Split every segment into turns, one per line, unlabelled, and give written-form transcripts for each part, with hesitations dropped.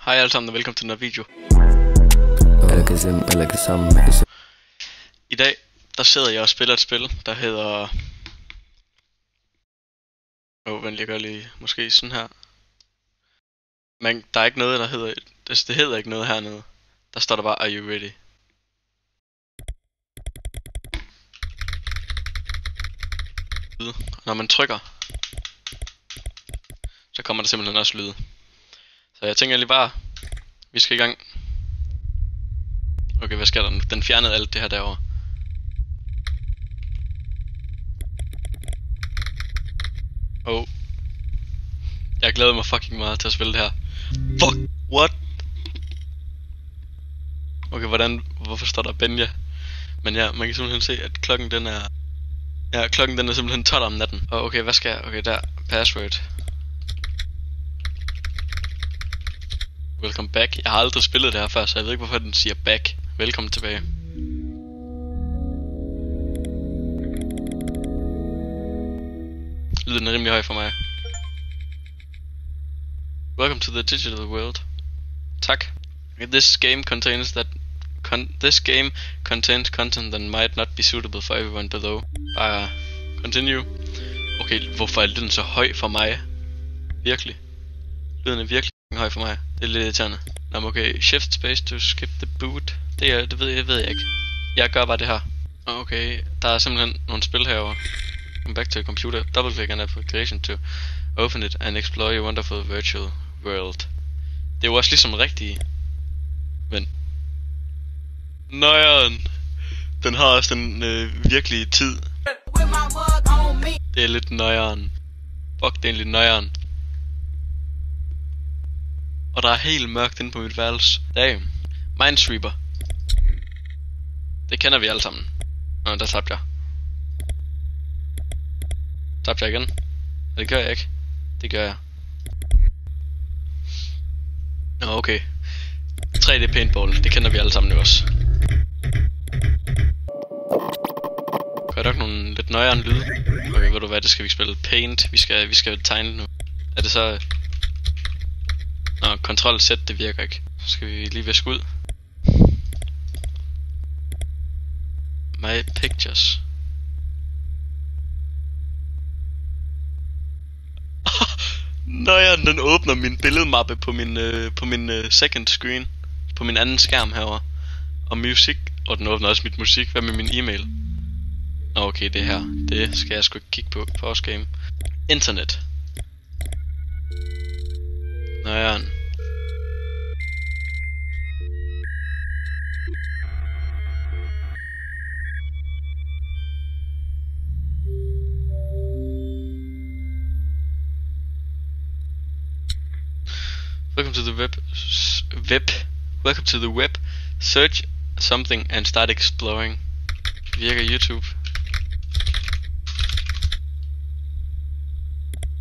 Hej alle sammen og velkommen til den her video. I dag, der sidder jeg og spiller et spil, der hedder... vent, jeg gør lige måske sådan her. Men der er ikke noget, der hedder... Det hedder ikke noget hernede. Der står der bare, are you ready? Når man trykker, så kommer der simpelthen også lyde. Så jeg tænker lige bare, vi skal i gang. Okay, hvad sker der nu? Den fjernede alt det her derovre. Jeg glæder mig fucking meget til at spille det her. Fuck, what? Okay, hvorfor står der Benja? Men ja, man kan simpelthen se, at klokken den er... Ja, klokken den er simpelthen 12 om natten. Og okay, hvad skal jeg? Okay, der. Password. Welcome back. Jeg har aldrig spillet det her før, så jeg ved ikke hvorfor den siger back. Velkommen tilbage. Lyden er rimelig høj for mig. Welcome to the digital world. Tak. This game contains content that might not be suitable for everyone below. Bare continue. Okay, hvorfor er lyden så høj for mig? Virkelig. Lyden er virkelig høj for mig. Det er lidt irriterende. Nå, okay, shift space to skip the boot. Det ved jeg ikke. Jeg gør bare det her. Okay, der er simpelthen nogle spil herovre. Come back to a computer. Double click an application to open it and explore your wonderful virtual world. Det er jo også ligesom rigtige. Men nøjeren. Den har også den virkelige tid. Det er lidt nøjeren. Fuck, det er egentlig nøjeren. Og der er helt mørkt inde på mit værelse. Damn. Minesweeper. Det kender vi alle sammen. Nå, der tabte jeg. Tabte jeg igen? Det gør jeg ikke. Det gør jeg. Nå, okay. 3D paintball, det kender vi alle sammen nu også. Gør der ikke nogle lidt nøjere lyde? Okay, ved du hvad, det skal vi spille paint. Vi skal tegne nu. Er det så... Nå, Ctrl Z, det virker ikke. Så skal vi lige viske ud. My pictures. Nøjeren, den åbner min billedmappe på min second screen. På min anden skærm herovre. Og musik. Og den åbner også mit musik. Hvad med min e-mail? Okay, det her. Det skal jeg sgu ikke kigge på. Pause game. Internet. Nøjeren. Welcome to the web. Welcome to the web. Search something and start exploring. Virker YouTube.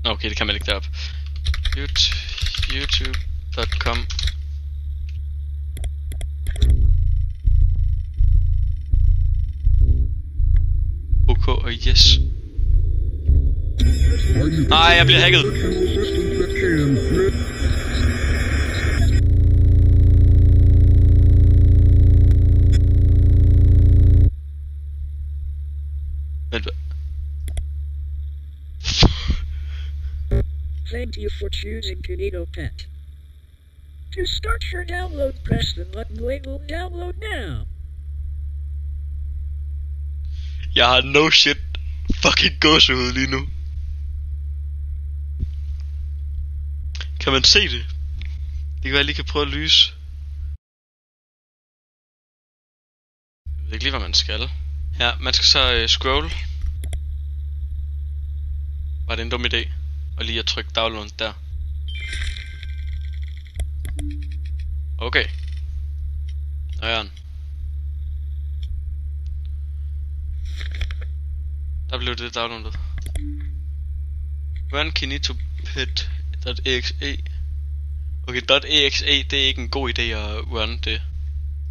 Okay, det kan man ikke deroppe. YouTube.com. OK og yes. Nej, jeg bliver hacket.
Thank you for choosing KinetoPet. To start your download, press the button labeled download now.
Jeg har no shit fucking gåsehud lige nu. Kan man se det? Det kan være, jeg lige kan prøve at lyse. Jeg ved ikke lige, hvad man skal. Ja, man skal så scroll. Var det en dum idé? Og lige at trykke download der. Okay. Nøjeren. Der blev det downloadet. Run KinetoPet.exe. Okay, .exe, det er ikke en god idé at run det.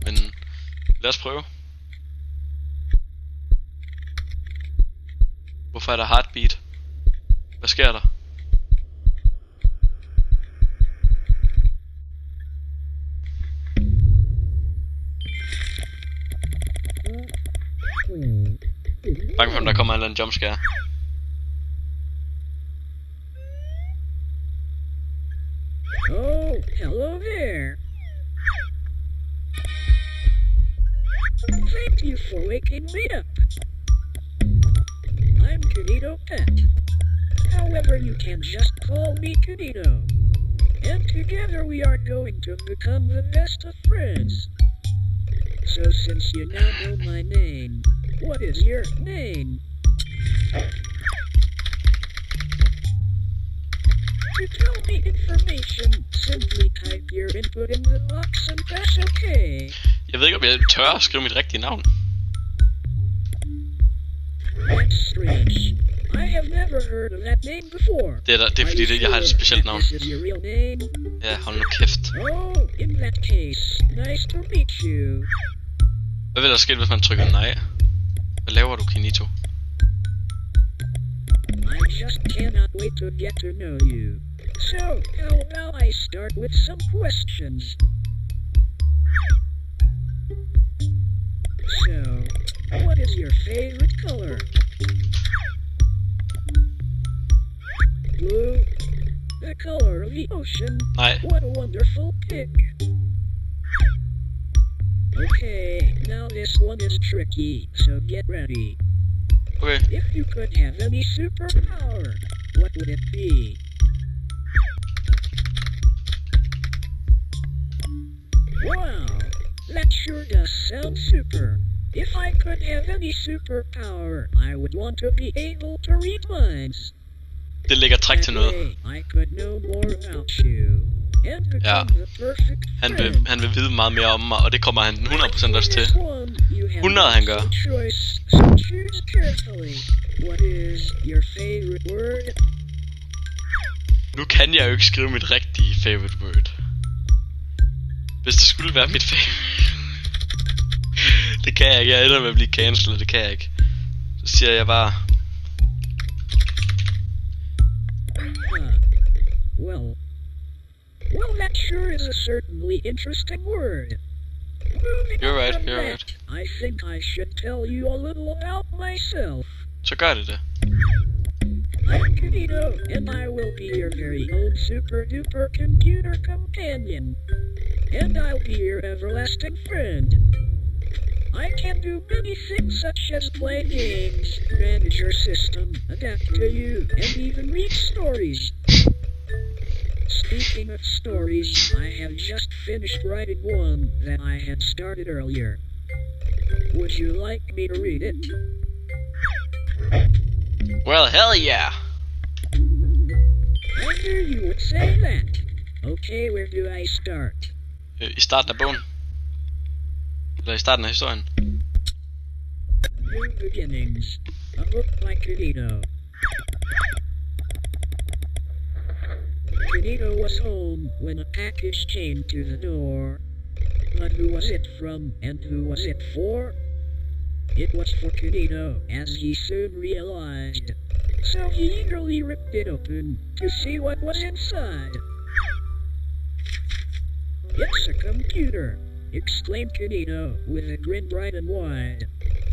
Men lad os prøve. Hvorfor er der heartbeat? Hvad sker der? Bange for, om der kommer en eller anden jumpscare.
Oh, hello there. Thank you for waking me up. I'm Canito Pet. However, you can just call me Canito. And together we are going to become the best of friends. So since you now know my name, what is your name? To tell me information, simply type your input in the box and press OK.
Jeg ved ikke, om jeg tør at skrive mit rigtige navn.
That's strange. I have never heard of that name before.
Det er fordi, jeg har et specielt navn.
This is your real name?
Ja, hold nu kæft.
Oh, in that case, nice to meet you.
Hvad vil der ske, hvis man trykker nej? Hvad laver du, Kinito?
I just cannot wait to get to know you. So, how about I start with some questions? So, what is your favorite color? Blue? The color of the ocean?
Nej.
What a wonderful pick. Okay, now this one is tricky, so get ready.
Okay.
If you could have any superpower, what would it be? Wow, that sure does sound super. If I could have any superpower, I would want to be able to read minds.
Det lægger træk til noget.
I could know more about you and become the perfect friend.
Han vil vide meget mere om mig, og det kommer han 100% også til. 100 han gør.
So choose carefully. What is your favorite word?
Nu kan jeg jo ikke skrive mit rigtige favorite word. Hvis det skulle være mit favorite. Det kan jeg ikke. Jeg ender med at blive cancelled. Det kan jeg ikke. Så siger jeg bare.
Well, that sure is a certainly interesting word.
You're right.
I think I should tell you a little about myself.
Så gør det.
I'm Canito, and I will be your very own super-duper computer companion. And I'll be your everlasting friend. I can do many things such as play games, manage your system, adapt to you, and even read stories. Speaking of stories, I have just finished writing one that I had started earlier. Would you like me to read it?
Well, hell yeah!
I knew you would say that. Okay, where do I start?
I starten af bogen. Eller i starten af historien.
New Beginnings. A book by Canito. Canito was home when a package came to the door. But who was it from and who was it for? It was for Canito, as he soon realized. So he eagerly ripped it open to see what was inside. It's a computer, exclaimed Canito with a grin bright and wide.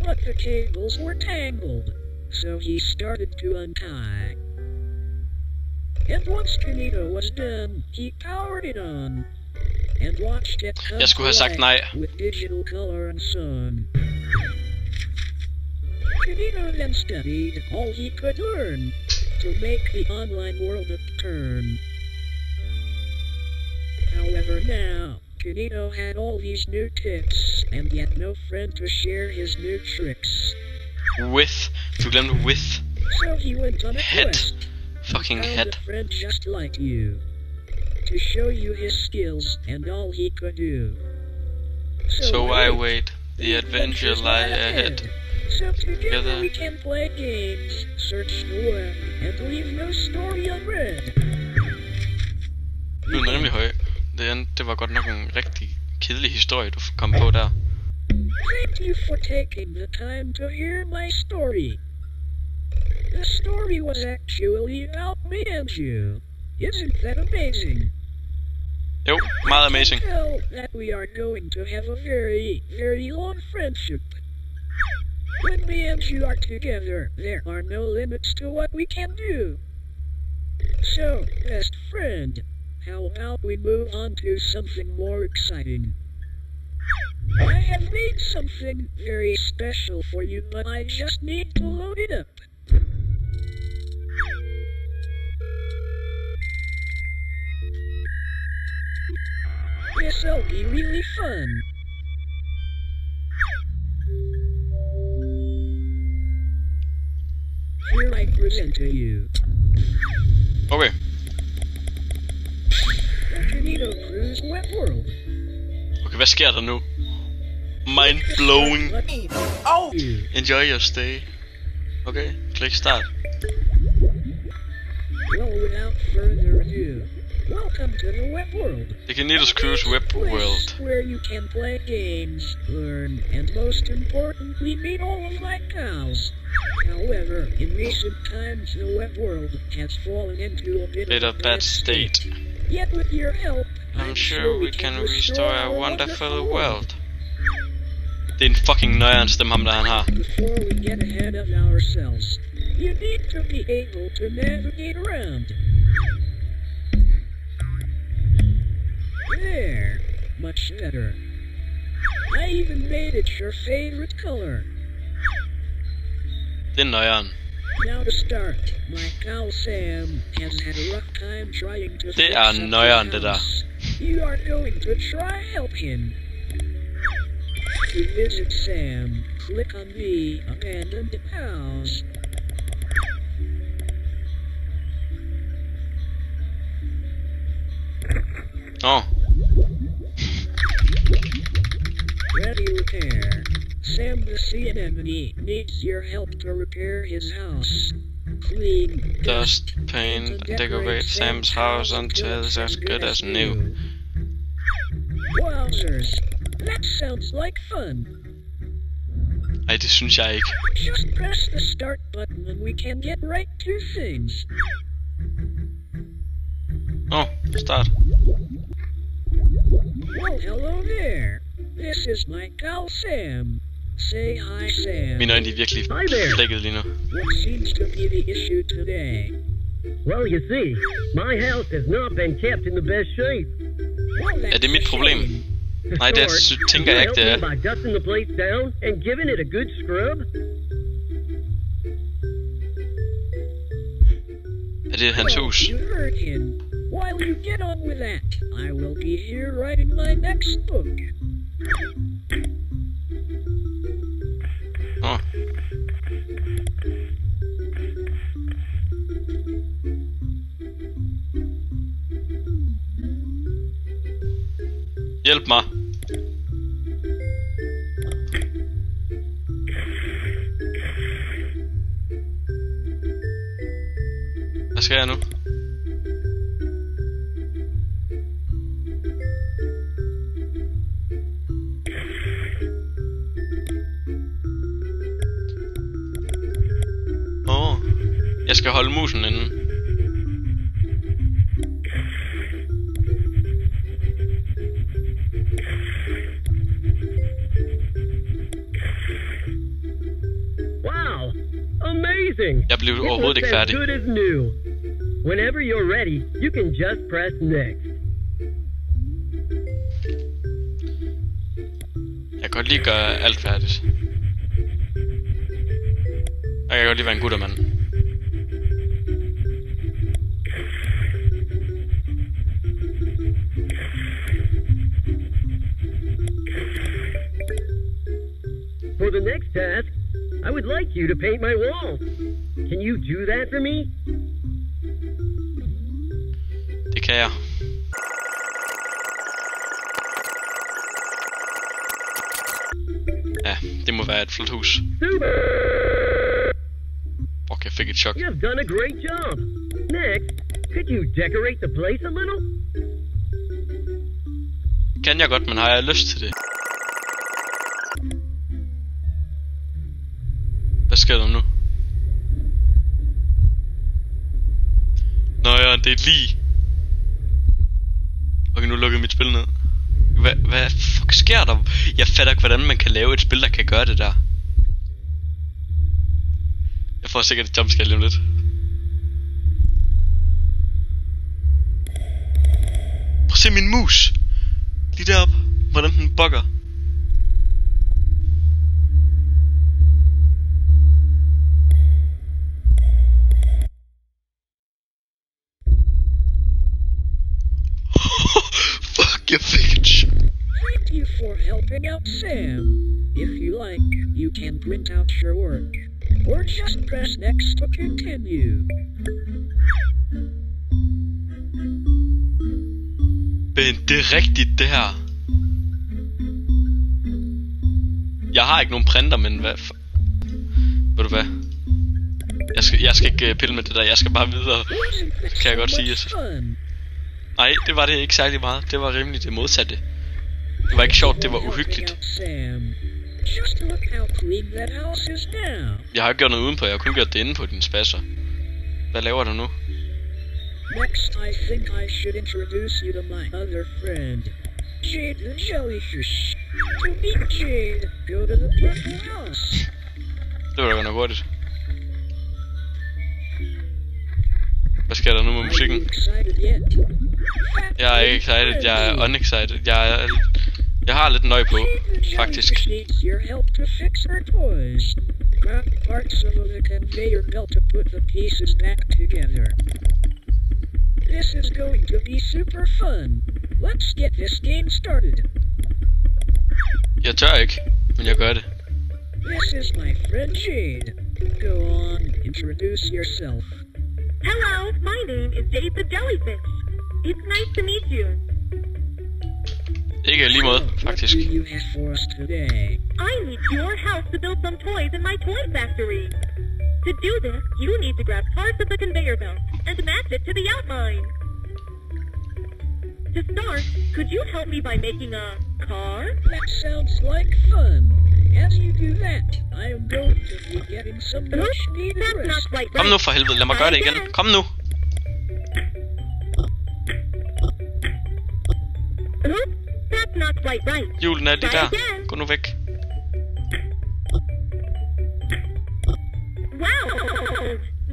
But the cables were tangled, so he started to untie. And once Canito was done, he powered it on and watched it come to life with digital color and sun. Canito then studied all he could learn to make the online world turn. However, now Canito had all these new tips and yet no friend to share his new tricks.
With, du glemte with.
So he went on a quest.
Fucking head.
A friend just like you to show you his skills and all he could do.
So I wait. The adventure lie ahead.
So together we can play games, search the web, and leave no story unread.
Du er rimelig høj. Det var godt nok en rigtig kedelig historie, du kom på der.
Thank you for taking the time to hear my story. The story was actually about me and you. Isn't that amazing?
Jo, meget amazing.
I can tell that we are going to have a very, very long friendship. When me and you are together, there are no limits to what we can do. So, best friend, how about we move on to something more exciting? I have made something very special for you, but I just need to load it up. This'll be really fun. Here I present to you
Okay.
the Canito Cruise Web World.
Okay, hvad sker der nu? Mind blowing.
Oh!
Enjoy your stay. Okay, klik start.
Well, without further ado, welcome to the Web World.
The Canitas Cruise Web World.
Where you can play games, learn, and most importantly, meet all of my pals. However, in recent times, the Web World has fallen into a bit of a bad state. Yet with your help,
I'm sure we can restore our wonderful world. Det er en fucking nøjeren stemme, ham der han har.
Before we get ahead of ourselves, you need to be able to navigate around. There, much better. I even made it your favorite color.
Det er nøjeren.
Now to start, my pal Sam has had a rough time trying to
Det er
fix up
nøjeren,
the
det der.
house. You are going to try help him. To visit Sam, click on the abandoned house.
Åh,
Ready repair. Sam the Sea Anemone needs your help to repair his house. Clean,
dust, paint, and decorate Sam's house until it's as good as new.
Wowzers, that sounds like fun.
Ej, det synes jeg ikke.
Just press the start button and we can get right to things.
Åh, start.
Well, hello there. This is my pal Sam. Say hi, Sam.
Mine øjne de er virkelig
Hi there.
flækket lige nu.
What seems to be the issue today?
Well, you see, my house has not been kept in the best shape.
Well, that's
Er det mit
a
problem?
shame.
To
Nej, det
start,
tænker jeg ikke, det
help
er.
me by dusting the place down and giving it a good scrub?
Er det hans
Well,
hus?
you heard him. While you get on with that, I will be here writing my next book.
Åh. Hjælp mig. Hvad skal jeg nu? Jeg skal holde musen inde.
Wow, amazing!
Jeg blev
It
overhovedet
looks
ikke
as
færdig.
good as new. Whenever you're ready, you can just press next.
Jeg kan godt lige gøre alt færdigt. Jeg kan godt lige være en guttermand.
For the next task, I would like you to paint my walls. Can you do that for me?
Det kan jeg. Ja, det må være et flot hus.
Super!
Fuck, jeg fik et chok.
You've done a great job. Next, could you decorate the place a little?
Kan jeg godt, men har jeg lyst til det? Hvad sker der nu? Nå ja, det er et lig. Okay, nu lukker mit spil ned. Hvad fuck sker der? Jeg fatter ikke, hvordan man kan lave et spil, der kan gøre det der. Jeg får sikkert et jumpscare lige om lidt. Prøv at se min mus. Lige deroppe. Hvordan den bugger. Fuck, jeg fik et
Thank you for helping out Sam. If you like, you can print out your work. Or just press next to continue.
Men det er rigtigt det her. Jeg har ikke nogen printer, men hvad ved du hvad? Jeg skal ikke pille med det der, jeg skal bare videre. Kan jeg godt sige. Nej, det var det ikke særlig meget. Det var rimelig det modsatte. Det var ikke sjovt, det var uhyggeligt. Jeg har ikke gjort noget udenpå, jeg har kun gjort det inde på din spasser. Hvad laver du nu?
Next, I think I should introduce you to my other friend, Jade the Jellyfish. To meet Jade, go to the purple house.
Det var da godt nok hurtigt. Hvad sker der nu med musikken? Jeg er ikke excited, jeg er unexcited. Jeg har lidt nøje på, faktisk.
Grab parts of the conveyor belt to put the pieces back together. This is going to be super fun. Let's get this game started.
Jeg tør ikke, men jeg gør det.
This is my friend Jade. Go on, introduce yourself.
Hello, my name is Jade the Jellyfish. It's nice to meet you.
Ikke lige måde, faktisk.
What do you have for us today?
I need your help to build some toys in my toy factory. To do this, you need to grab parts of the conveyor belt and match it to the outline. To start, could you help me by making a car?
That sounds like fun. As you do that, I am going to be getting some much needed
That's not
rest.
quite
Kom nu
right.
for helvede, lad mig gøre det igen. Kom nu.
Oops, that's not quite right.
Julen er lige
Try
der.
again.
Gå nu væk.
Wow,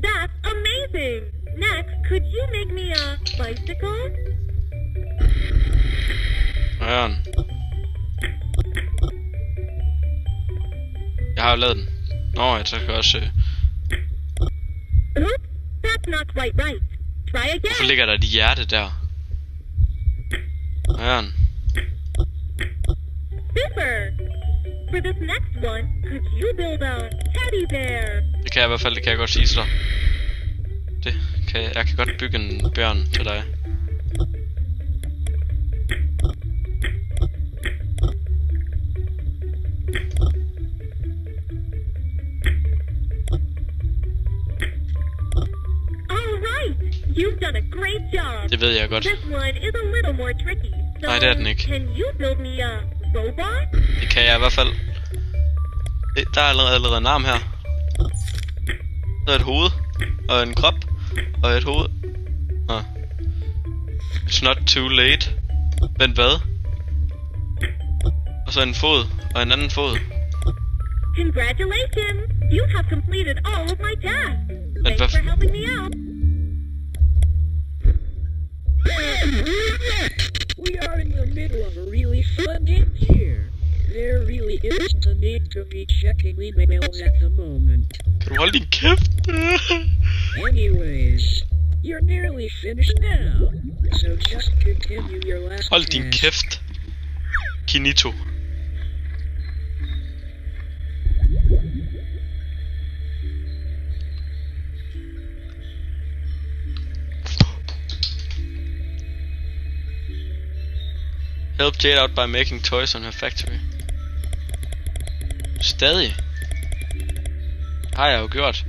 that's amazing. Next, could you make me a bicycle?
Jørgen. Jeg har jo lavet den. Nå, jeg skal også...
Oops, that's not quite right. Try
Hvorfor
again.
ligger der et hjerte der? Jørgen.
Super. For this next one, could you build a teddy bear?
Det kan jeg i hvert fald, det kan jeg godt sige så. Det kan jeg kan godt bygge en bjørn til dig.
All right, you've done a great job.
Det ved jeg godt.
This one is a little more tricky. So,
Nej, det er den ikke.
can you build me a robot?
Det kan jeg i hvert fald. Der er allerede en arm her. Der er et hoved. Og en krop. Og et hoved. Nå. It's not too late. Vent, hvad? Og så en fod. Og en anden fod.
Congratulations! You have completed all of my tasks.
hvad
Thanks for helping me out.
We are in the middle of a really fun game here. There really isn't a need to be checking emails at the moment.
Kan du holde din kæft?
Anyways, you're nearly finished now, so just continue your last
Hold din
task.
kæft. Kinito. Help Jade out by making toys on her factory. Stadig. Har jeg jo gjort.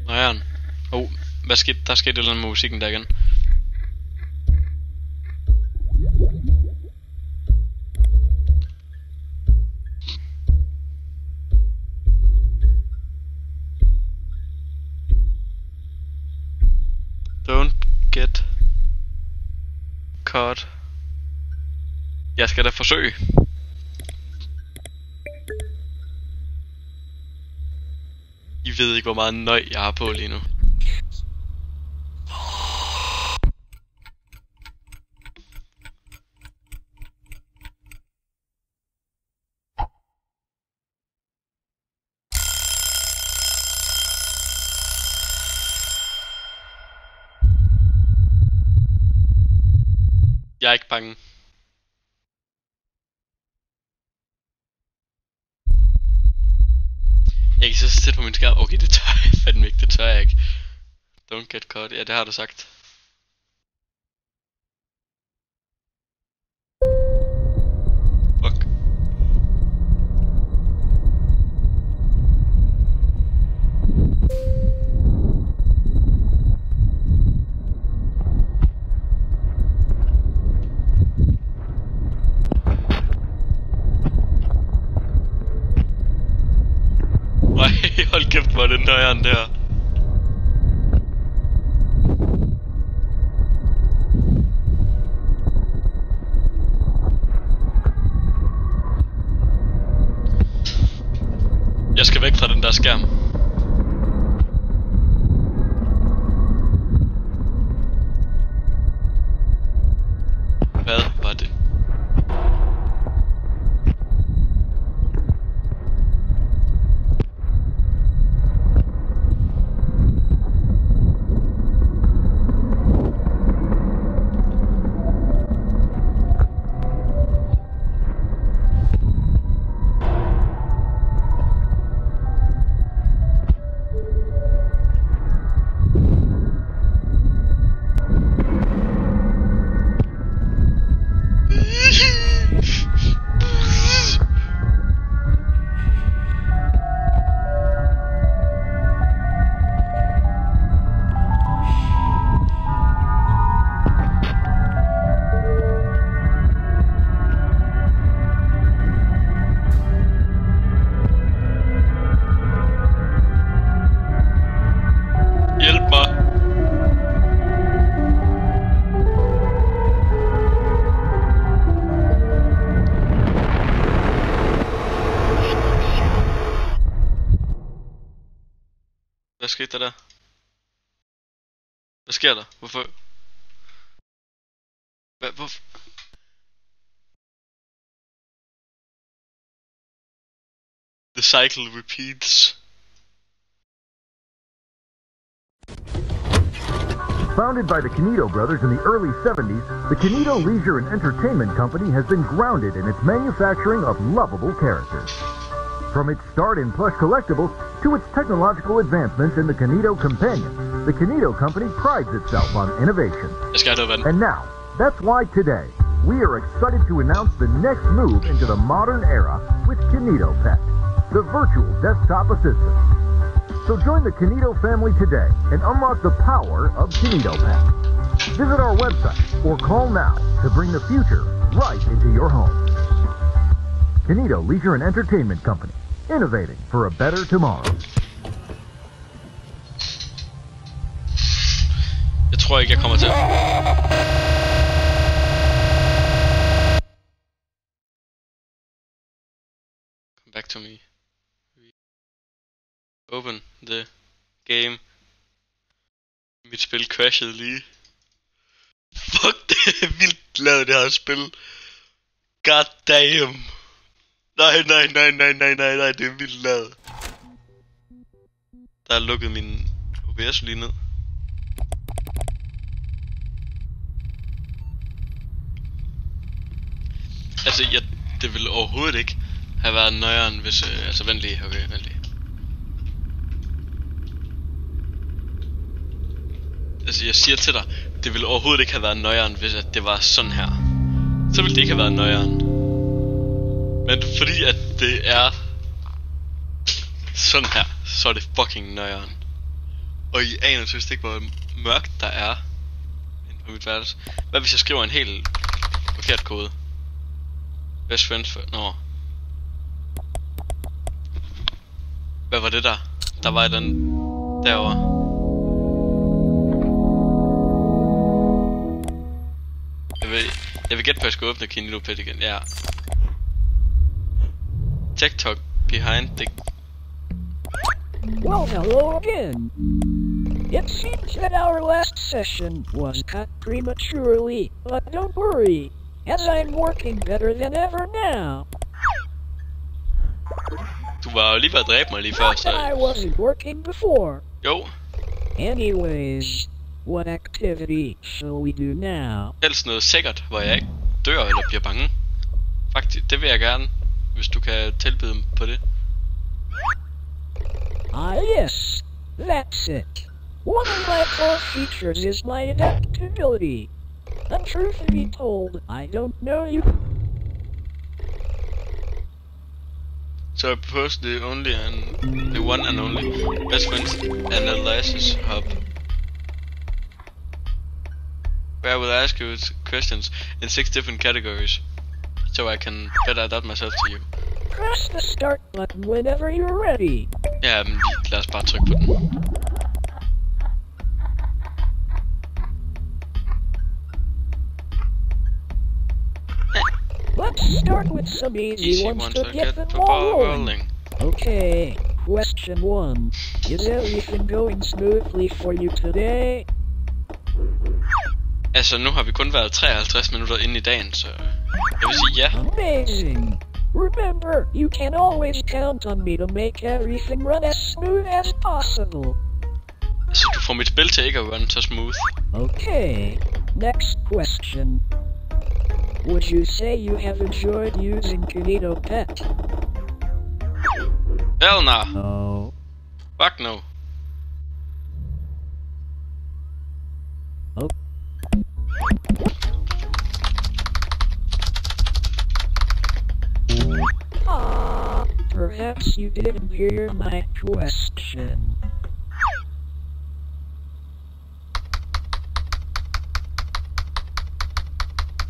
Nå ja. Hvad skete? Der skete et eller andet med musikken der igen. Don't get caught. Jeg skal da forsøge. I ved ikke, hvor meget nøj jeg har på lige nu. Jeg er ikke bange. Jeg kan så sætte på min skærm. Okay, det tør jeg fandme ikke. Det tør jeg ikke. Don't get caught. Ja, det har du sagt. Fuck. Ej, hold kæft, hvor er det nøjeren der. Jeg skal væk fra den der skærm. Hvad var det? Hvad skete der? Hvad sker der? Hvorfor? Hvorfor? The cycle repeats.
Founded by the Canito brothers in the early 70s, the Canito Leisure and Entertainment Company has been grounded in its manufacturing of lovable characters. From its start in plush collectibles to its technological advancements in the Canito Companion, the Canito Company prides itself on innovation. And now, that's why today, we are excited to announce the next move into the modern era with Canito Pet, the virtual desktop assistant. So join the Canito family today and unlock the power of Canito Pet. Visit our website or call now to bring the future right into your home. Canito Leisure and Entertainment Company, innovating for a better tomorrow.
Jeg tror ikke, jeg kommer til. Come back to me. Open the game. Mit spil crashede lige. Fuck, det er vildt lavet det her spil. God damn. Nej, det er vildt lavet. Der er lukket min OBS lige ned. Altså, det ville overhovedet ikke have været nøjeren, hvis... altså, vent lige, okay, vent lige. Altså, jeg siger til dig, det ville overhovedet ikke have været nøjeren, hvis at det var sådan her. Så ville det ikke have været nøjeren. Men fordi at det er sådan her, så er det fucking nøjeren. Og I aner tydeligt ikke, hvor mørkt der er inde på mit værelse. Hvad hvis jeg skriver en helt forkert kode? Best friends for... Nå. Hvad var det der? Der var den derovre. Jeg vil gætte på, at jeg skal åbne Canito Pet igen. Ja. TikTok behind the
Well, hello again. It seems that our last session was cut prematurely, but don't worry, as I'm working better than ever now.
Du var jo lige ved at dræbe mig lige før,
Not
så...
that I wasn't working before.
Jo,
Anyways, what activity shall we do now?
helst noget sikkert, hvor jeg ikke dør eller bliver bange. Faktisk, det vil jeg gerne, hvis du kan tilbyde dem på det.
Ah yes, that's it. One of my core features is my adaptability. And truth be told, I don't know you.
So I propose the one and only best friends analysis hub, where I will ask you questions in 6 different categories, so I can better adapt myself to you.
Press the start button whenever you're ready.
Ja, men lad os bare trykke på den.
Let's start with some easy ones to get the ball rolling. Okay, question 1. Is everything going smoothly for you today?
Altså, nu har vi kun været 53 minutter inde i dagen, så jeg vil sige ja.
Amazing! Remember, you can always count on me to make everything run as smooth as possible.
Så du får mit spil til ikke at run så smooth.
Okay, next question. Would you say you have enjoyed using Kinito Pet?
Hell no.
No.
Fuck no.
Oh. Perhaps you didn't hear my question.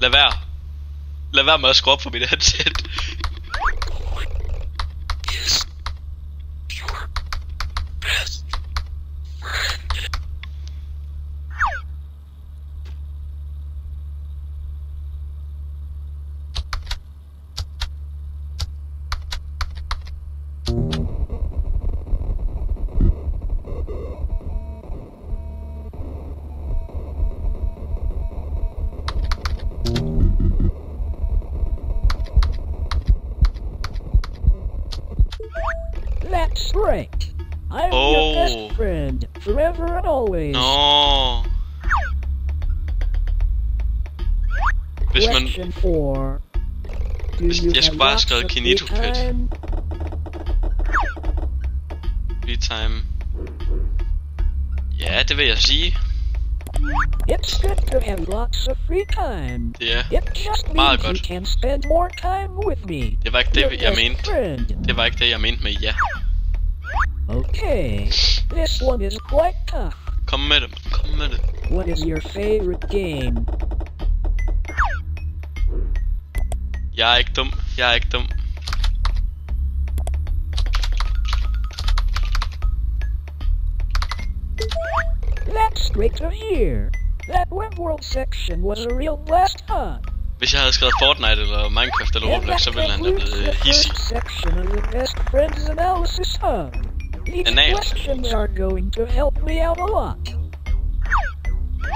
Lad være. Lad være med at skrue op for mit headset.
That's right. I'm your best friend, forever and always.
Nå.
Question 4. Do you
Jeg skulle bare have
have
skrevet
lots of
Kinito
free
Pet.
time?
Free time. Ja, det vil jeg sige.
It's good to have lots of free time.
Det er
It just
meget
means you
godt.
can spend more time with me.
Det var ikke
Your
det, jeg
best
mente.
friend.
Det var ikke det, jeg mente med ja.
Okay, this one is quite tough.
Kom med det. Kom med det.
What is your favorite game?
Jeg er ikke dum. Jeg er ikke dum.
That's great to hear. That WebWorld section was a real blast, huh?
Hvis jeg havde skrevet Fortnite eller Minecraft eller
And
Roblox,
that
så ville han have
concludes the
blevet easy.
first section of the Best Friends Analysis Hub. These
Anal.
questions are going to help me out a lot.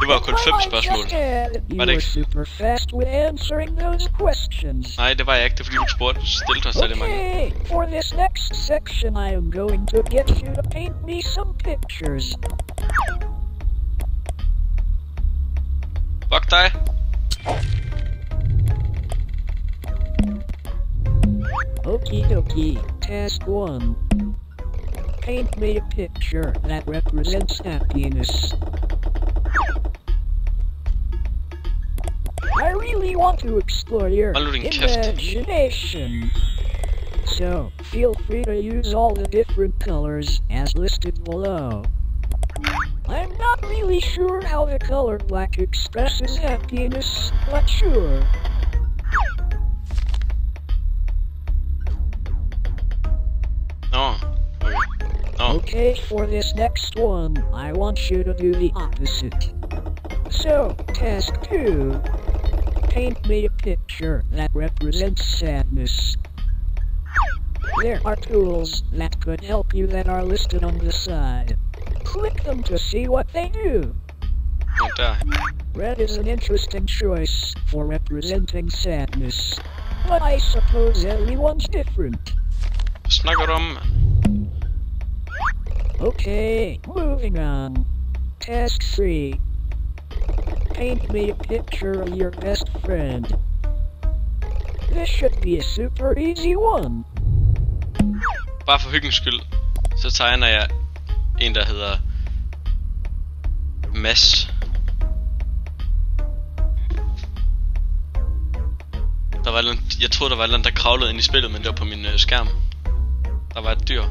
Det var kun 5
I
spørgsmål.
just add, you
Var det
were
ikke?
super fast with answering those questions.
Nej, det var jeg ikke. Det er fordi du stillede os særlig mange.
Okay, for this next section I am going to get you to paint me some pictures.
Fuck dig.
Okie dokie, task 1. Paint me a picture that represents happiness. I really want to explore your
Hold nu din kæft.
imagination. So, feel free to use all the different colors as listed below. I'm not really sure how the color black expresses happiness, but sure.
Nå. Okay. Nå.
Okay, for this next one, I want you to do the opposite. So, task 2. Paint me a picture that represents sadness. There are tools that could help you that are listed on the side. Click them to see what they do.
Der.
Red is an interesting choice for representing sadness, but I suppose everyone's different.
Hvad snakker du om, mand?
Okay, moving on. Task 3. Paint me a picture of your best friend. This should be a super easy one.
Bare for hyggens skyld, så tegner jeg en, der hedder Mads. Jeg troede, der var noget, der kravlede ind i spillet, men det var på min skærm. Der var et dyr.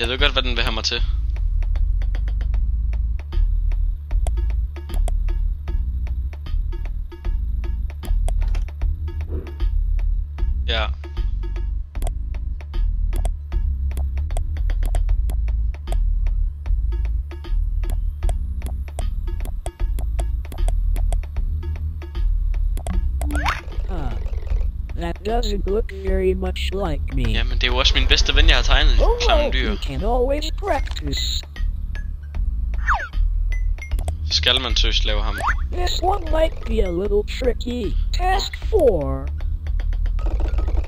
Jeg ved godt, hvad den vil have mig til. Ja.
That doesn't look very much like me.
Jamen, det er jo også min bedste ven, jeg har tegnet. Klamme dyr.
You can always practice.
Skal man søst lave ham?
This one might be a little tricky. Task 4.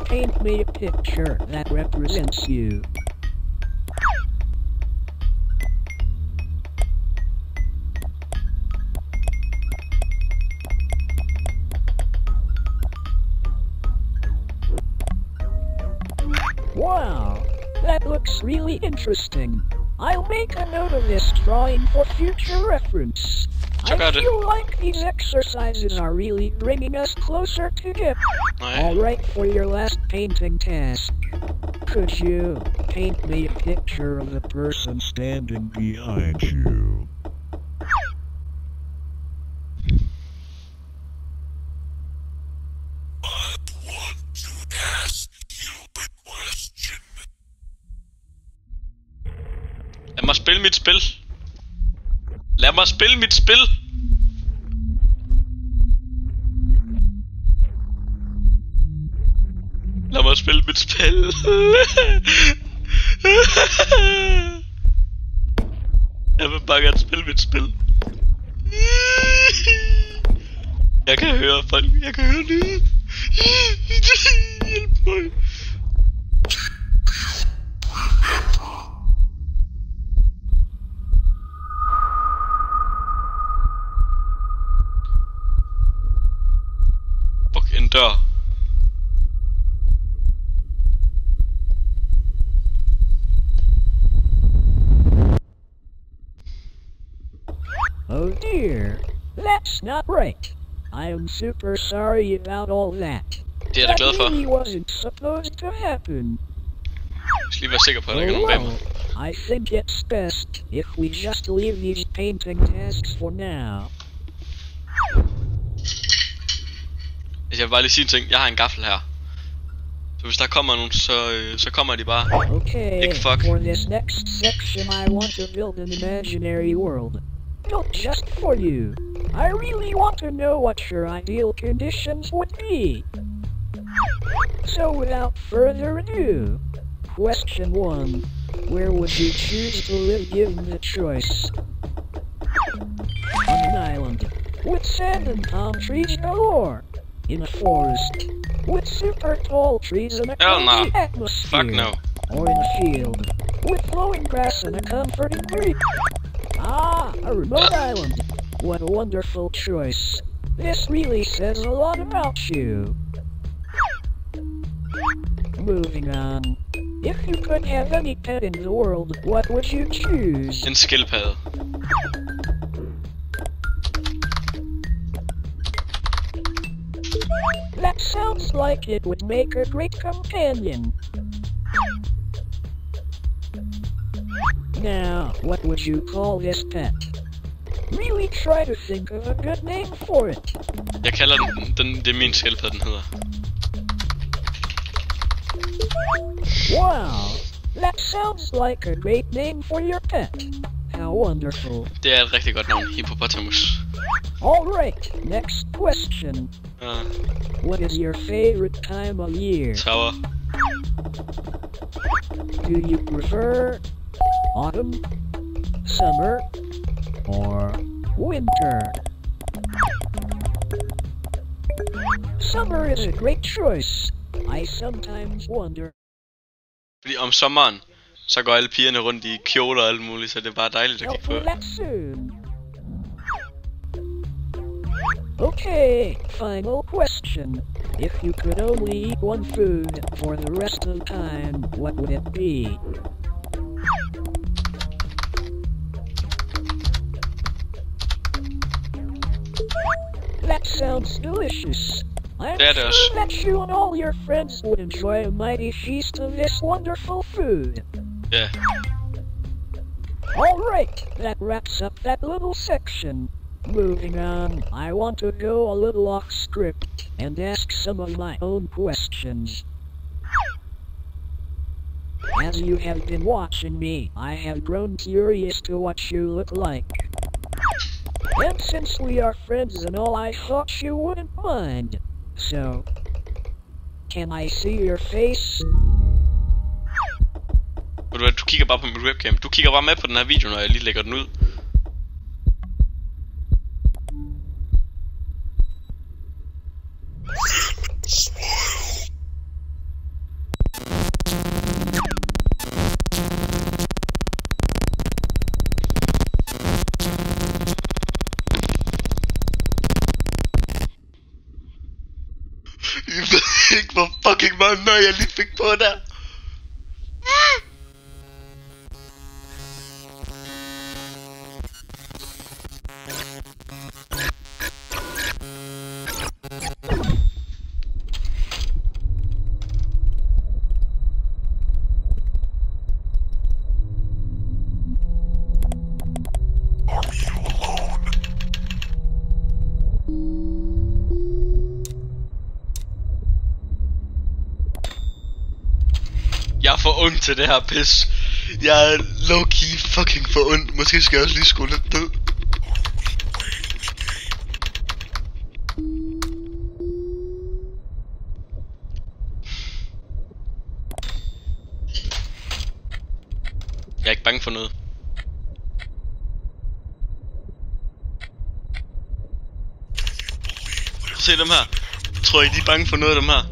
Paint me a picture that represents you. Wow, that looks really interesting. I'll make a note of this drawing for future reference. I feel like these exercises are really bringing us closer together. Alright, for your last painting task. Could you paint me a picture of the person standing behind you?
Lad mig spille mit spil. Lad mig spille mit spil. Lad mig spille mit spil. Jeg vil bare gerne spille mit spil. Jeg kan høre folk. Jeg kan høre lyden. Hjælp mig. En dør.
Oh dear, that's not right. I am super sorry about all that.
Det er jeg da glad for.
That really wasn't supposed to happen.
Jeg skal lige være sikker på, at der ikke er nogen bag mig.
I think it's best if we just leave these painting tasks for now.
Jeg vil bare lige sige en ting. Jeg har en gaffel her. Så hvis der kommer nogen, så kommer de bare.
Okay,
ikke fuck.
For this next section I want to build an imaginary world. Built just for you. I really want to know what your ideal conditions would be. So without further ado, question 1. Where would you choose to live given the choice? On an island, with sand and palm trees galore. In a forest, with super tall trees and a cozy atmosphere.
Fuck no.
Or in a field, with flowing grass and a comforting breeze. Ah, a remote island. What a wonderful choice. This really says a lot about you. Moving on. If you could have any pet in the world, what would you choose?
En skildpadde.
That sounds like it would make a great companion. Now, what would you call this pet? Really try to think of a good name for it.
Jeg kalder den det er min skildpadde, den hedder.
Wow, that sounds like a great name for your pet. How wonderful.
Det er et rigtig godt navn, Hippopotamus.
Alright, next question. What is your favorite time of year?
Tower.
Do you prefer autumn, summer, or winter? Summer is a great choice. I sometimes wonder.
Fordi om sommeren, så går alle pigerne rundt i kjoler og alt muligt, så det er bare dejligt at kigge på.
Okay, final question. If you could only eat one food for the rest of time, what would it be? That sounds delicious. I'm sure that you and all your friends would enjoy a mighty feast of this wonderful food.
Yeah.
Alright, that wraps up that little section. Moving on, I want to go a little off script and ask some of my own questions. As you have been watching me, I have grown curious to what you look like. And since we are friends and all, I thought you wouldn't mind. So, can I see your face?
Ved du hvad, du kigger bare på mit webcam. Du kigger bare med på den her video, når jeg lige lægger den ud. Jeg ved ikke, hvor fucking meget nøj jeg lige fik på der. Jeg er for ond til det her pis. Jeg er low-key fucking for ond. Måske skal jeg også lige skrue lidt ned. Jeg er ikke bange for noget. Se dem her. Tror I de er bange for noget af dem her?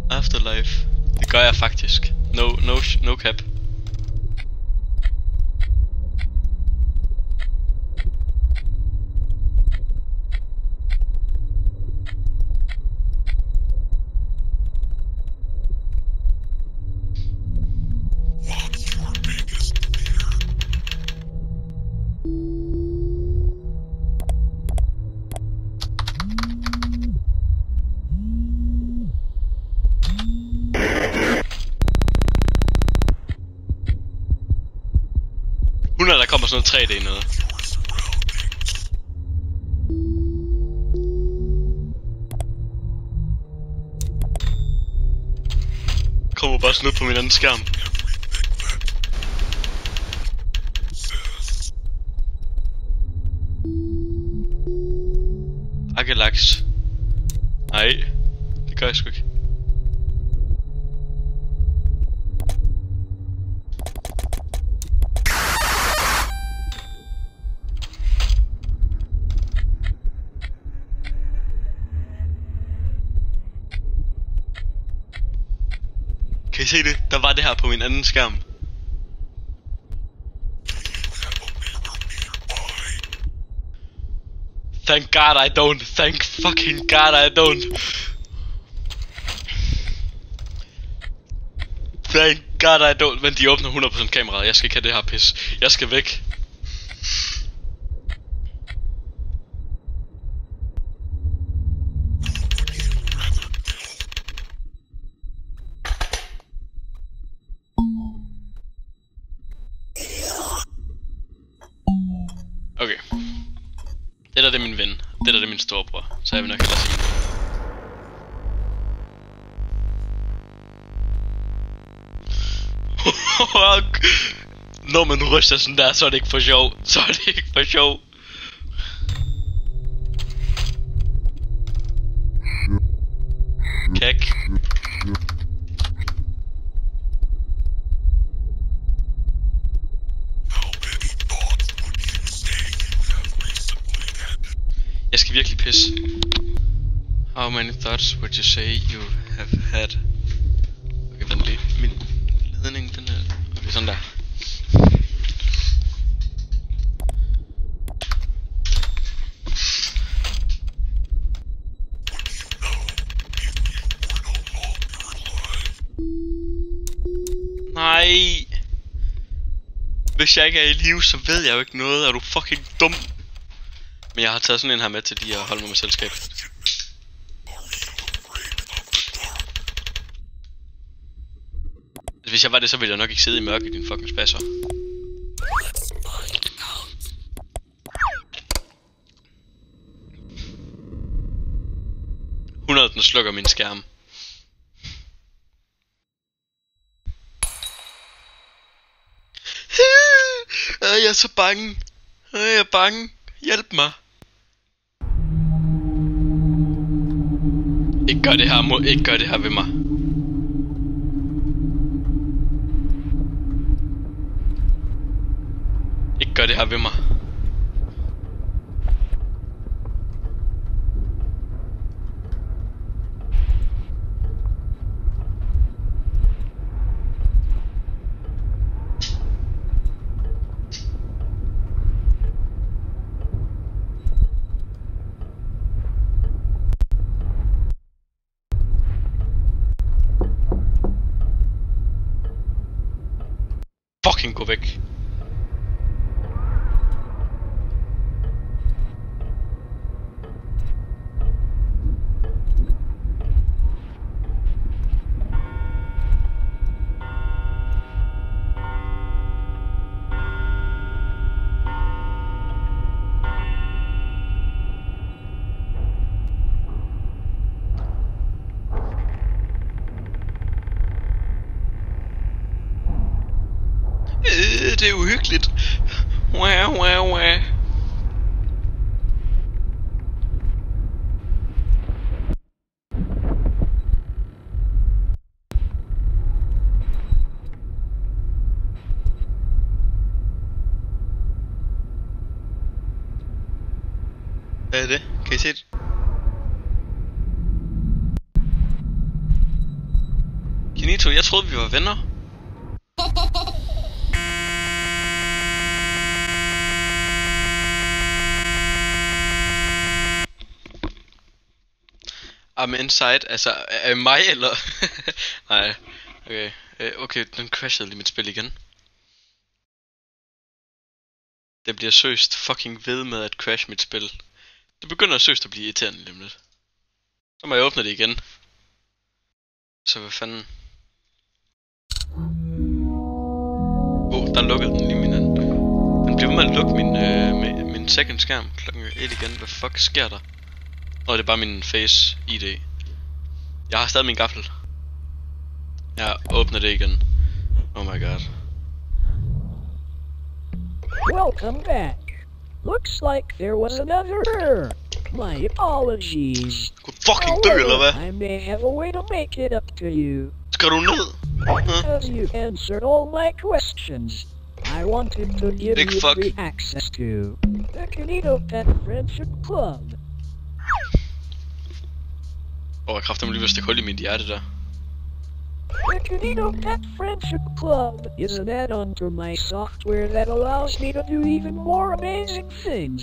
Afterlife. Det gør jeg faktisk. No cap. Der kommer sådan noget 3D noget. Kommer bare sådan ud på min anden skærm. Akelax. Nej, det gør jeg sgu ikke. Kan I se det? Der var det her på min anden skærm. Thank God I don't. Thank fucking God I don't. Thank God I don't. Men de åbner 100% kameraet. Jeg skal ikke have det her pis. Jeg skal væk. det er min ven. Det der er min storebror. Så jeg vil nok hellere sige det. Når man ryster sådan der, så er det ikke for sjov. Så er det ikke for sjov. Kæk. Jeg skal virkelig pisse. How many thoughts would you say you have had? Okay, vent lige. Min ledning, den er... Okay, sådan der. Nej. Hvis jeg ikke er i live, så ved jeg jo ikke noget. Er du fucking dum? Men jeg har taget sådan en her med til lige at holde mig med selskab. Hvis jeg var det, så ville jeg nok ikke sidde i mørke i din fucking spasser. Den slukker min skærm. Jeg er så bange. Jeg er bange. Hjælp mig. Ikke gør det her, ikke gør det her ved mig. Ikke gør det her ved mig. Fucking gå væk. Det er uhyggeligt. Wow, wow, wow. Hvad er det? Kan I se det? Kinito, jeg troede vi var venner. I'm inside, altså er mig eller? Nej, okay. Okay, den crashede lige mit spil igen. Det bliver søst fucking ved med at crash mit spil. Det begynder søst at blive irriterende lige lidt. Så må jeg åbne det igen. Så hvad fanden? Der lukkede den lige min anden. Den bliver ved med at lukke min second skærm klokken 1 igen. Hvad fuck sker der? Og det er bare min face ID. Jeg har stadig min gaffel. Jeg åbner det igen. Oh my god.
Welcome back. Looks like there was another error. My apologies.
Good fucking dø, eller hvad?
I may have a way to make it up to you.
Skal du ned?
Because you answered all my questions, I wanted to give
Big
you
fuck.
free access to the Kinito Pet Friendship Club.
Jeg kræfter mig lige ved at stikke hul i mit hjerte der.
The Kinito Pet Friendship Club is an add-on to my software that allows me to do even more amazing things.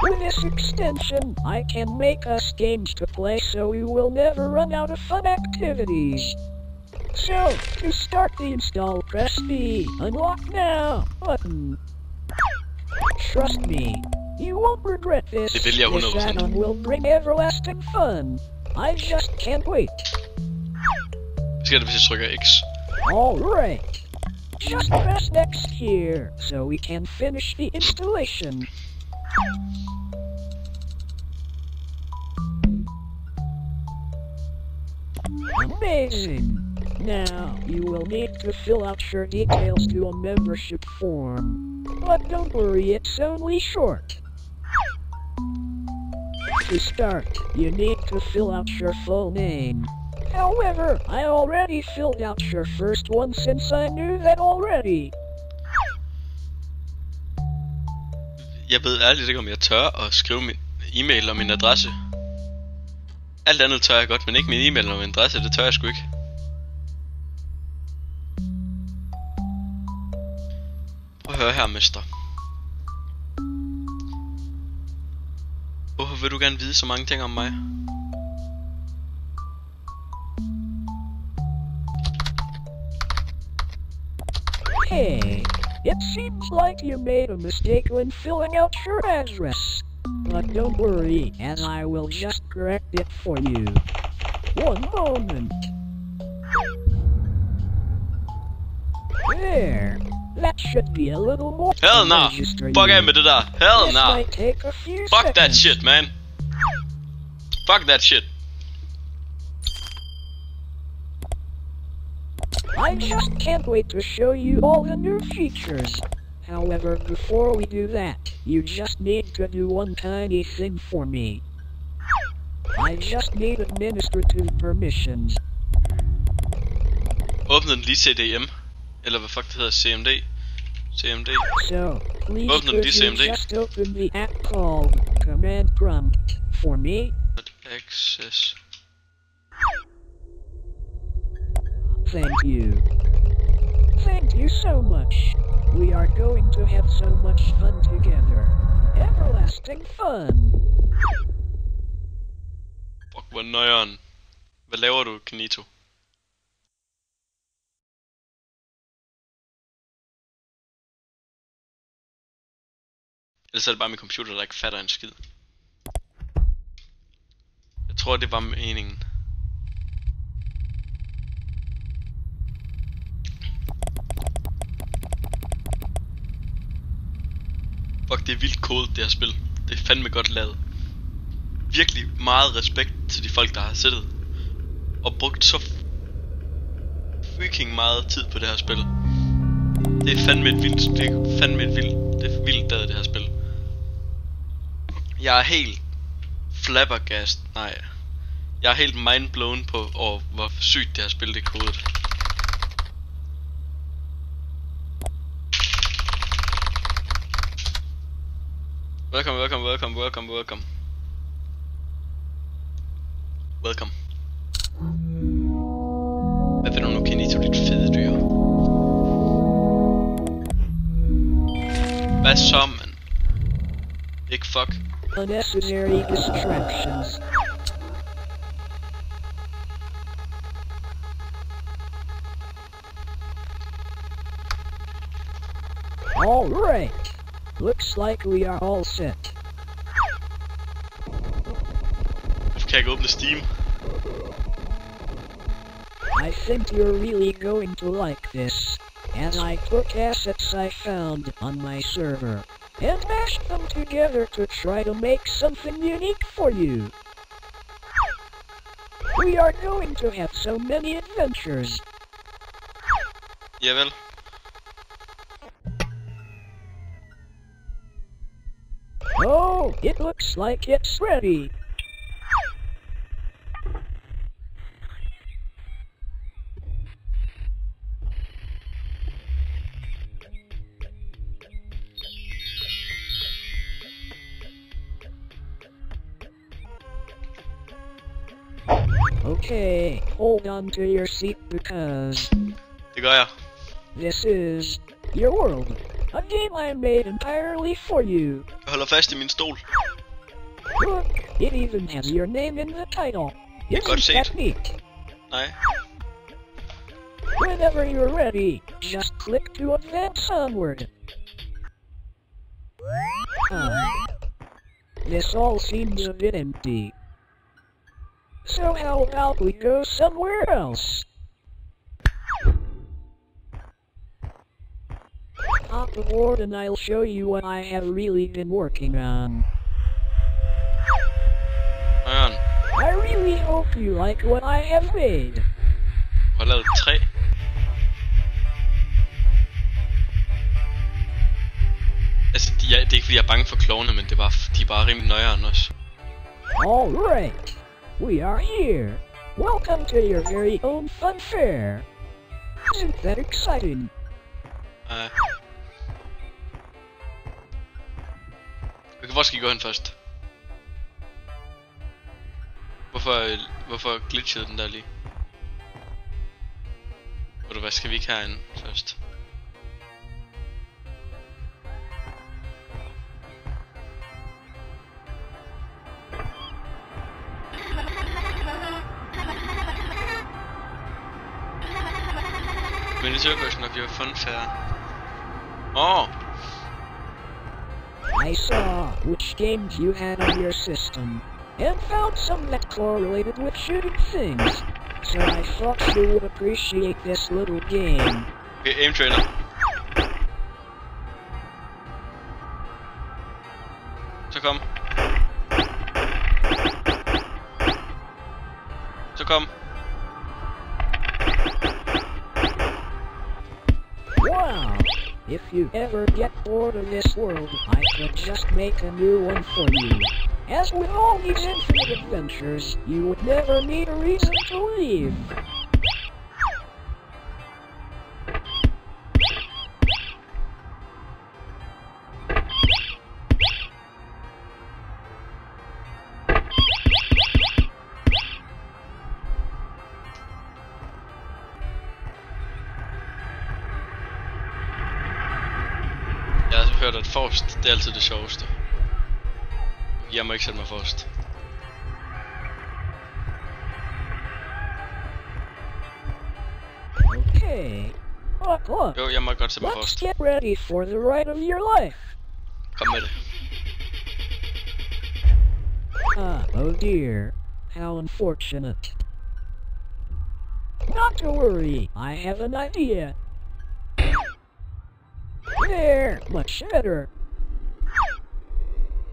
With this extension, I can make us games to play so we will never run out of fun activities. So, to start the install, press the Unlock Now button. Trust me, you won't regret this.
Det vil jeg 100%.
This add-on will bring everlasting fun. I just can't wait.
Hvad sker der, hvis jeg trykker X?
Alright. Just press next here, so we can finish the installation. Amazing! Now, you will need to fill out your details to a membership form. But don't worry, it's only short. To start, you need to fill out your full name. However, I already filled out your first one since I knew that already.
Jeg ved ærligt ikke, om jeg tør at skrive min e-mail og min adresse. Alt andet tør jeg godt, men ikke min e-mail og min adresse, det tør jeg sgu ikke. Prøv at høre her, mester. Hvorfor vil du gerne vide så mange ting om mig?
Hey, it seems like you made a mistake when filling out your address. But don't worry, as I will just correct it for you. One moment. There. That should be a little more.
Hell nah. Fuck af med det der. Hell nah.
Might take a few
Fuck that
seconds.
shit, man. Fuck that shit.
I just can't wait to show you all the new features. However, before we do that, you just need to do one tiny thing for me. I just need administrative permissions.
Åbn den lige CDM. Eller hvad fuck det hedder, CMD. CMD.
So, please
Open
could
the
you
CMD.
just open the app called Command Prompt for me?
Access.
Thank you. Thank you so much. We are going to have so much fun together. Everlasting fun.
Fuck, hvor nøjeren. Hvad laver du, Kanito? Ellers er det bare min computer, der ikke fatter en skid. Jeg tror, det var meningen. Fuck, det er vildt kode, det her spil. Det er fandme godt lavet. Virkelig meget respekt til de folk, der har siddet og brugt så freaking meget tid på det her spil. Det er fandme et vildt, det er fandme et vildt, det er vildt lavet, det her spil. Jeg er helt flabbergast, nej. Jeg er helt mindblown på, hvor sygt det her spil det er kodet. Welcome, welcome, welcome, welcome, welcome. Welcome. Hvad finder du nu, Kanito, dit fede dyr? Hvad så, man? Big fuck.
Unnecessary distractions. All right. Looks like we are all set.
Hvorfor kan jeg ikke åbne Steam?
I think you're really going to like this, as I took assets I found on my server and mashed them together to try to make something unique for you. We are going to have so many adventures.
Javel.
Oh, it looks like it's ready. Okay, hold on to your seat because
Det gør jeg.
this is your world. A game I made entirely for you.
Jeg holder fast i min stol.
Look, it even has your name in the title.
godt
Isn't
set.
that neat?
Nej.
Whenever you're ready, just click to advance onward. This all seems a bit empty. So how about we go somewhere else? Hop aboard and I'll show you what I have really been working on.
Nøjeren.
I really hope you like what I have made.
Jeg har lavet 3. Altså, det er ikke fordi jeg er bange for klovne, men det er bare, de er bare rimelig nøjere også.
All right, we are here. Welcome to your very own fun fair. Isn't that exciting?
Okay, hvor skal I gå hen først? Hvorfor glitchede den der lige? Ved du hvad, skal vi ikke herinde først? Miniature version of your fun fair. Oh!
I saw which games you had on your system, and found some that correlated with shooting things. So I thought you would appreciate this little game.
Okay, aim trainer. Så kom. Så kom.
Wow! If you ever get bored of this world, I could just make a new one for you. As with all these infinite adventures, you would never need a reason to leave.
Jeg har hørt at forrest, det er altid det sjoveste. Jeg må ikke sætte mig forrest.
Okay. Buckle up.
Jo, jeg må godt sætte mig
Let's
forrest.
get ready for the ride of your life.
Kom med det.
Oh dear. How unfortunate. Not to worry, I have an idea. There, much better.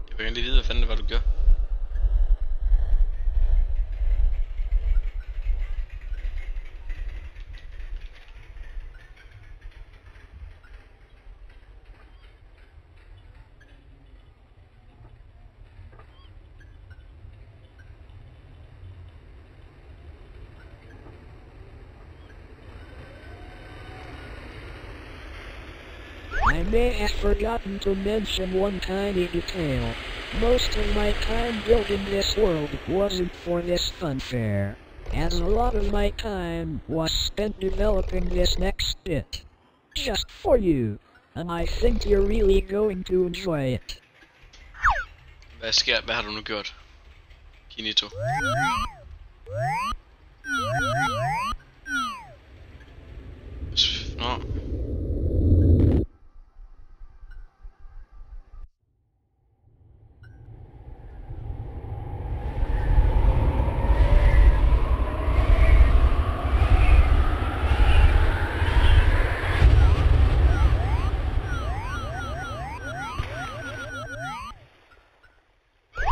Jeg vil gerne lige vide, hvad fanden det var, du gør.
I may have forgotten to mention one tiny detail. Most of my time building this world wasn't for this fun fair, as a lot of my time was spent developing this next bit. Just for you, and I think you're really going to enjoy it.
Hvad har du nu gjort? Kinito. Nå.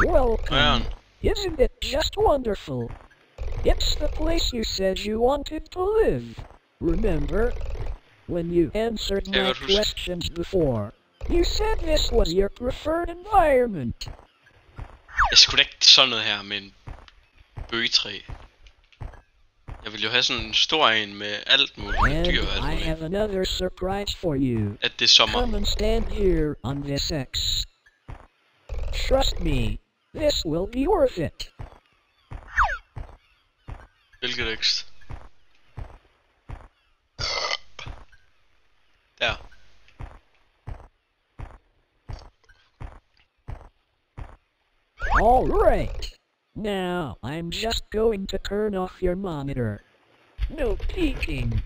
Welcome. Isn't it just wonderful? It's the place you said you wanted to live. Remember? When you answered my questions before, you said this was your preferred environment.
Jeg skulle ikke sådan noget her med en bøgetræ. Jeg vil jo have sådan en stor en med alt muligt dyr og alt
And I have
muligt.
another surprise for you.
At det er sommer.
Come and stand here on this X. Trust me, this will be worth it.
Hvilket ekst? Der.
All right. Now, I'm just going to turn off your monitor. No peeking.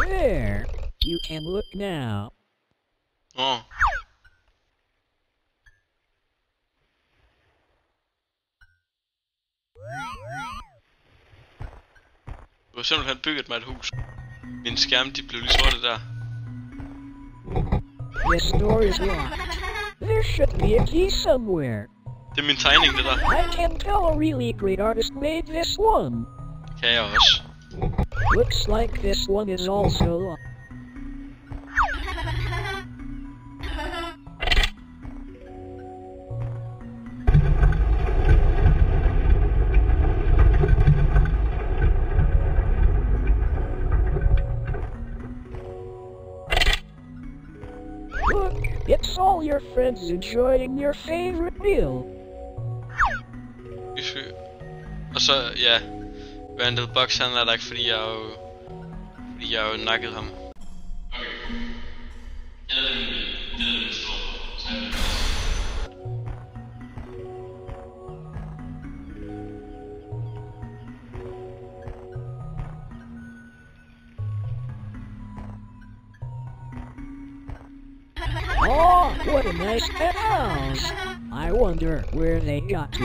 There. You can look now.
Åh. Du har simpelthen bygget mig et hus. Min skærm, de blev lige sorte der.
This door is locked. There should be a key somewhere.
Det er min tegning, det der.
I can tell a really great artist made this one.
Kan jeg også.
Looks like this one is also... Look, it's all your friends enjoying your favorite meal.
Og så, ja. Randall Box, han er der ikke, fordi jeg jo nakket ham. Okay. Det er den store.
Oh, what a nice pet house. I wonder where they got to.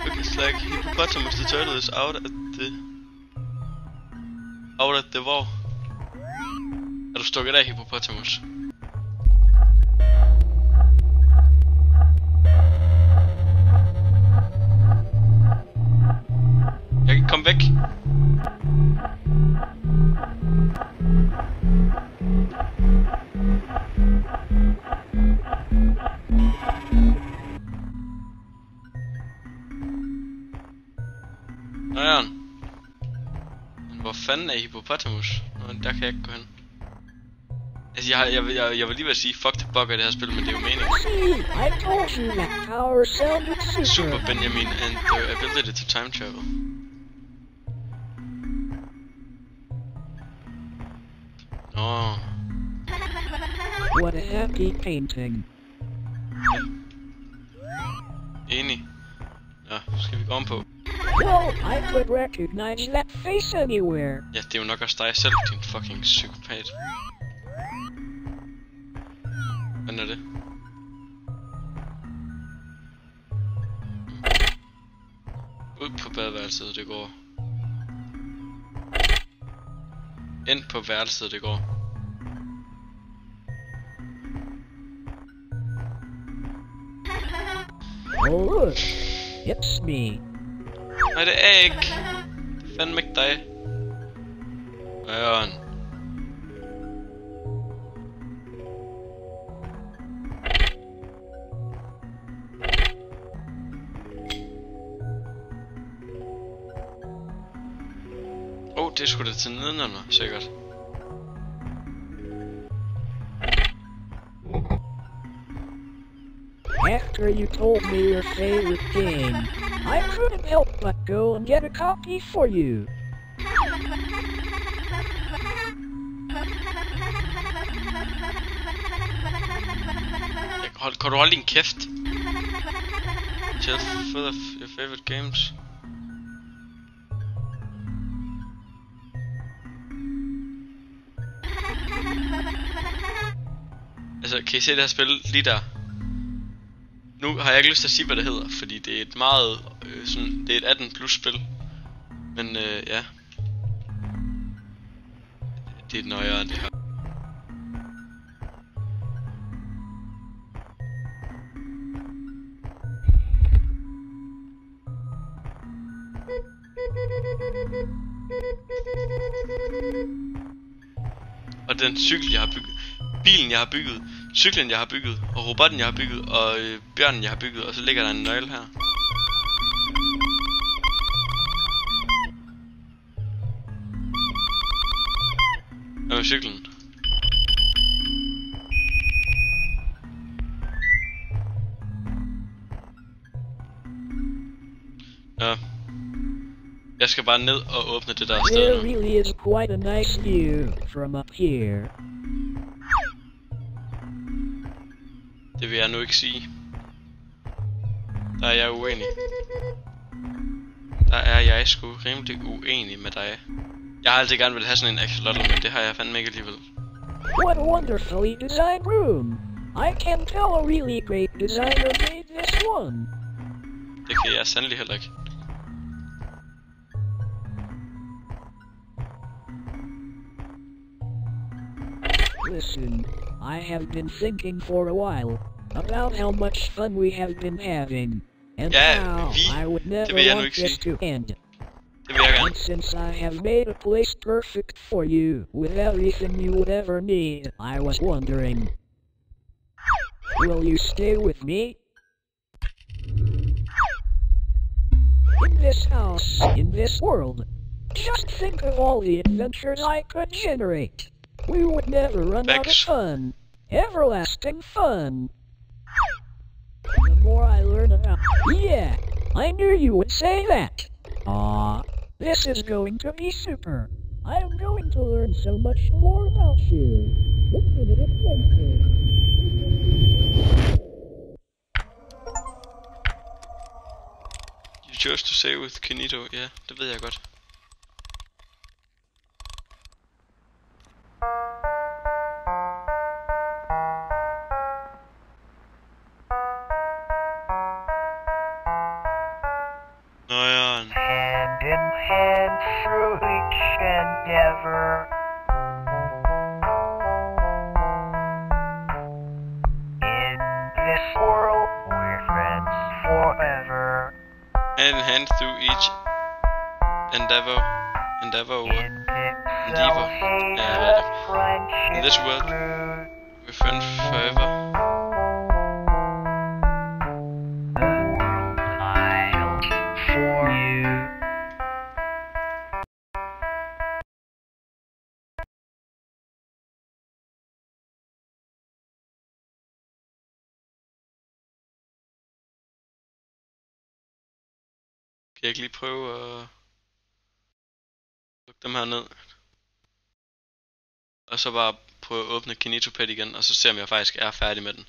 Looks like hippopotamus the turtle is out at the wall. Er du stukket af, hippopotamus? Jeg kan komme væk. Nøjeren. Men hvor fanden er hippopotamus? Nå, der kan jeg ikke gå hen. Altså, jeg vil lige ved at sige, fuck the bug af det her spil, men det er jo meningen.
See, I told you that power sounded super.
Super Benjamin and the ability to time travel. Nå.
What a happy painting.
Enig. Nå, skal vi gå om på?
Well, I could recognize that face anywhere.
Ja, det er jo nok også dig selv, din fucking psykopat. Hvad er det? Ud på badeværelset, det går. Ind på værelset, det går.
Oh look, it's me.
Nej, det er ikke. Det er fandme ikke dig. Jørgen. Det er sgu da til nedenunder, sikkert.
After you told me your favorite game, I couldn't help but go and get a copy for you.
Kan du holde din kæft? Just full of your favorite games. Altså, kan I se det her spil lige der? Nu har jeg ikke lyst til at sige, hvad det hedder, fordi det er et meget, sådan, det er et 18 plus spil. Men ja. Det er et nøjere, det her. Og den cykel, jeg har bygget, bilen, jeg har bygget, cyklen, jeg har bygget, og robotten, jeg har bygget, og bjørnen, jeg har bygget, og så ligger der en nøgle her. Hvad med cyklen? Ja. Jeg skal bare ned og åbne det der sted
There
nu.
really is quite a nice view from up here.
Det vil jeg nu ikke sige. Der er jeg uenig. Der er jeg sgu rimelig uenig med dig. Jeg har altid gerne vil have sådan en axolotl, men det har jeg fandme ikke alligevel.
What a wonderfully designed room. I can tell a really great designer made this one.
Det kan jeg sandelig heller ikke.
Listen, I have been thinking for a while about how much fun we have been having, and how I would never want this to end. And since I have made a place perfect for you, with everything you would ever need, I was wondering, will you stay with me? In this house, in this world, just think of all the adventures I could generate. We would never run out of fun. Everlasting fun. The more I learn about... Yeah, I knew you would say that. This is going to be super. I'm going to learn so much more about you. Infinite adventure.
You chose to say with Kinito, ja, det ved jeg godt. Nøjeren.
Hand in hand through each endeavor. In this world, we're friends forever.
Hand in hand through each endeavor. Ja, jeg ved det. In this world, we're friends forever. Kan jeg ikke lige prøve at lukke dem her ned? Og så bare prøve at åbne Kinitopet igen, og så se om jeg faktisk er færdig med den.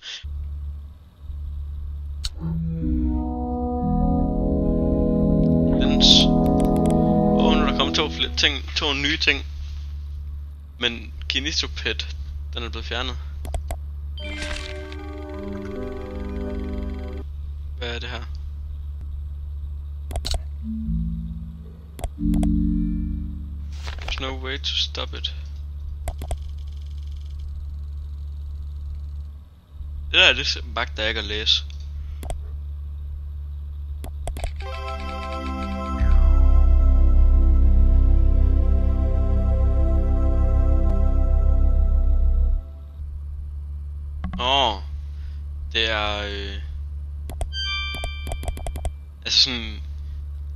Nu er der kommet to nye ting. Men Kinitopet, den er blevet fjernet. Hvad er det her? There's no way to stop it. Det der er det magter jeg ikke at læse. Det er altså sådan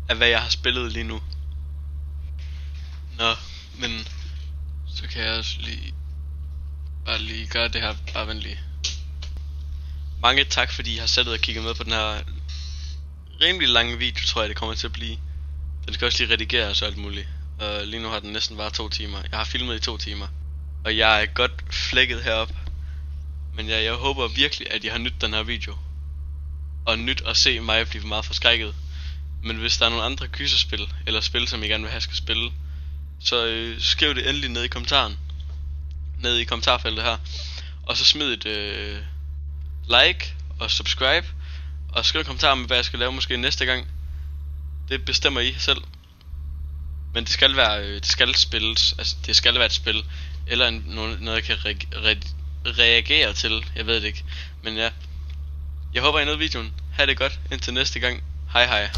af hvad jeg har spillet lige nu. Nå, men så kan jeg også lige gøre det her, bare venligt. Mange tak fordi I har sættet og kigget med på den her rimelig lange video, tror jeg det kommer til at blive. Den skal også lige redigeres og alt muligt. Lige nu har den næsten bare 2 timer. Jeg har filmet i 2 timer. Og jeg er godt flækket heroppe. Men jeg håber virkelig at I har nydt den her video. Og nyt at se mig blive meget forskrækket. Men hvis der er nogle andre gyserspil eller spil som I gerne vil have skal spille, så skriv det endelig ned i kommentaren. Ned i kommentarfeltet her. Og så smid et like og subscribe. Og skriv kommentarer med hvad jeg skal lave måske næste gang. Det bestemmer I selv. Men det skal være det skal spilles. Altså det skal være et spil. Eller noget jeg kan reagere til. Jeg ved det ikke. Men ja. Jeg håber I nød videoen. Ha' det godt indtil næste gang. Hej hej.